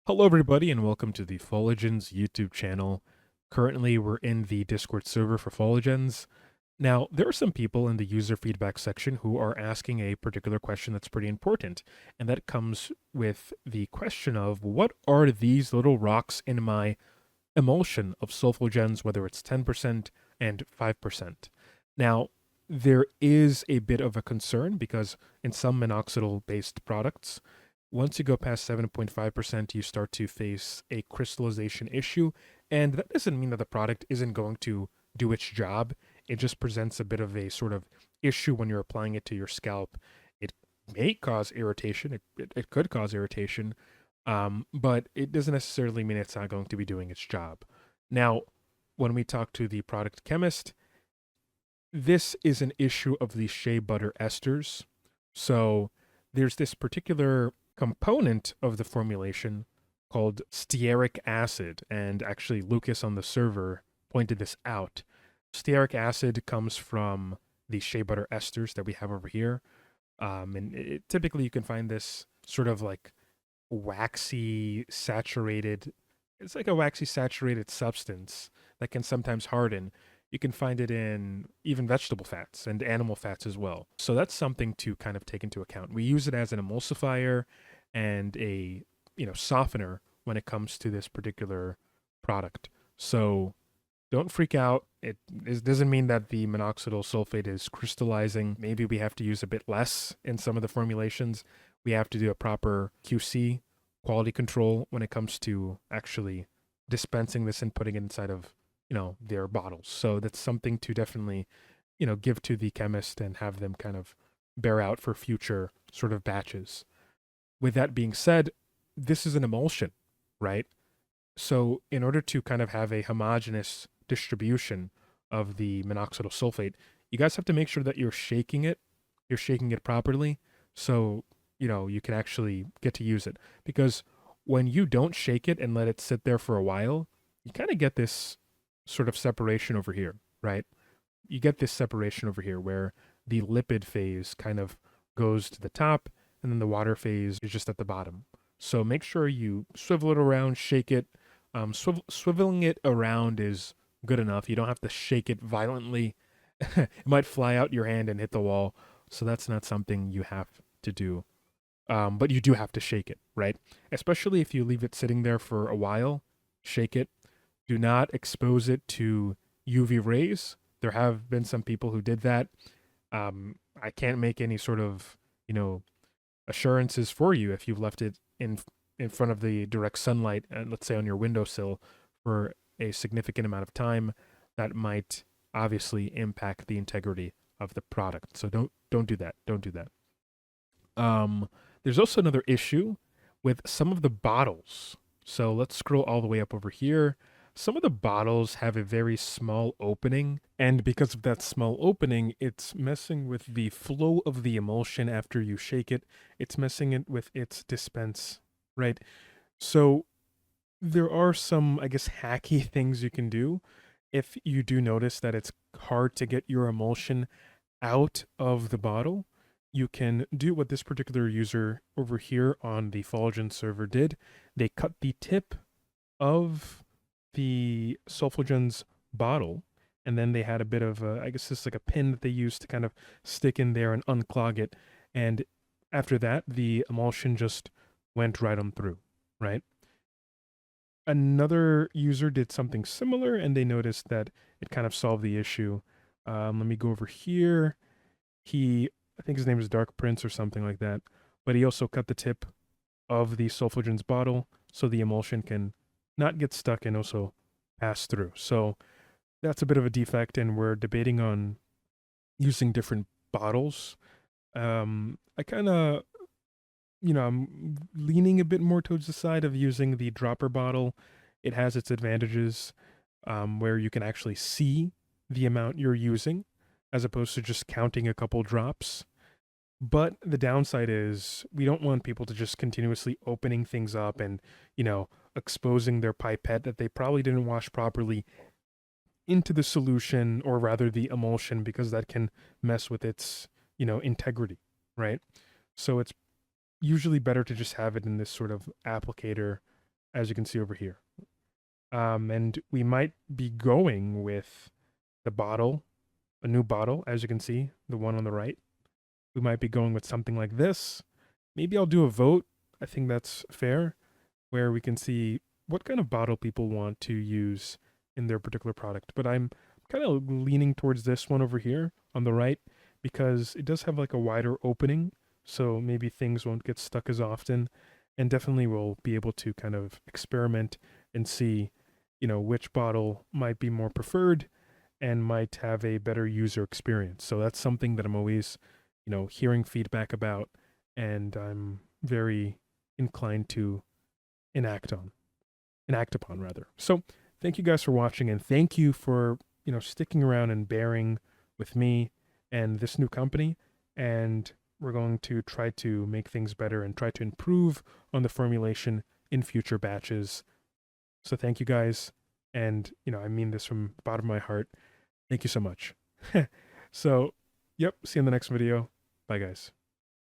Hello, everybody, and welcome to the Folligenz YouTube channel. Currently, we're in the Discord server for Folligenz. Now, there are some people in the user feedback section who are asking a particular question that's pretty important, and that comes with the question of what are these little rocks in my emulsion of Sulfogenz, whether it's 10% and 5%. Now, there is a bit of a concern because in some minoxidil-based products, once you go past 7.5%, you start to face a crystallization issue. And that doesn't mean that the product isn't going to do its job. It just presents a bit of a sort of issue when you're applying it to your scalp. It may cause irritation, it could cause irritation, but it doesn't necessarily mean it's not going to be doing its job. Now, when we talk to the product chemist, this is an issue of the shea butter esters. So there's this particular component of the formulation called stearic acid, and actually Lucas on the server pointed this out. Stearic acid comes from the shea butter esters that we have over here, and typically you can find this sort of like waxy saturated. It's like a waxy saturated substance that can sometimes harden. You can find it in even vegetable fats and animal fats as well. So that's something to kind of take into account. We use it as an emulsifier and a softener when it comes to this particular product. So don't freak out. It doesn't mean that the minoxidil-sulfate is crystallizing. Maybe we have to use a bit less in some of the formulations. We have to do a proper QC, quality control, when it comes to actually dispensing this and putting it inside of their bottles. So that's something to definitely give to the chemist and have them kind of bear out for future sort of batches. With that being said, this is an emulsion, right? So in order to kind of have a homogeneous distribution of the minoxidil sulfate, you guys have to make sure that you're shaking it properly, so you can actually get to use it. Because when you don't shake it and let it sit there for a while, you kind of get this sort of separation over here, right? You get this separation over here where the lipid phase kind of goes to the top and then the water phase is just at the bottom. So make sure you swivel it around, shake it. Swiveling it around is good enough. You don't have to shake it violently. It might fly out your hand and hit the wall. So that's not something you have to do. But you do have to shake it, right? Especially if you leave it sitting there for a while. Shake it. Do not expose it to UV rays. There have been some people who did that. I can't make any sort of, assurances for you if you've left it in front of the direct sunlight, and let's say on your windowsill for a significant amount of time. That might obviously impact the integrity of the product. So don't do that. Don't do that. There's also another issue with some of the bottles. So let's scroll all the way up over here. Some of the bottles have a very small opening, and because of that small opening, it's messing with the flow of the emulsion after you shake it. It's messing it with its dispense, right? So there are some, I guess, hacky things you can do if you do notice that it's hard to get your emulsion out of the bottle. You can do what this particular user over here on the Folligenz server did. They cut the tip of the Sulfogenz bottle, and then they had a bit of I guess this is like a pin that they used to kind of stick in there and unclog it. And after that, the emulsion just went right on through, right? Another user did something similar, and they noticed that it kind of solved the issue. Let me go over here. I think his name is Dark Prince or something like that, but he also cut the tip of the Sulfogenz bottle so the emulsion can not get stuck and also pass through. So that's a bit of a defect, and we're debating on using different bottles. I kind of, I'm leaning a bit more towards the side of using the dropper bottle. It has its advantages, where you can actually see the amount you're using as opposed to just counting a couple drops. But the downside is we don't want people to just continuously opening things up and, exposing their pipette that they probably didn't wash properly into the solution, or rather the emulsion, because that can mess with its, integrity, right? So it's usually better to just have it in this sort of applicator as you can see over here. And we might be going with the bottle, a new bottle, as you can see, the one on the right. We might be going with something like this. Maybe I'll do a vote. I think that's fair, where we can see what kind of bottle people want to use in their particular product. But I'm kind of leaning towards this one over here on the right because it does have like a wider opening, so maybe things won't get stuck as often, and definitely we'll be able to kind of experiment and see, which bottle might be more preferred and might have a better user experience. So that's something that I'm always, hearing feedback about, and I'm very inclined to enact upon rather. So thank you guys for watching, and thank you for, sticking around and bearing with me and this new company. And we're going to try to make things better and try to improve on the formulation in future batches. So thank you guys. And, I mean this from the bottom of my heart. Thank you so much. So, yep, see you in the next video. Bye, guys.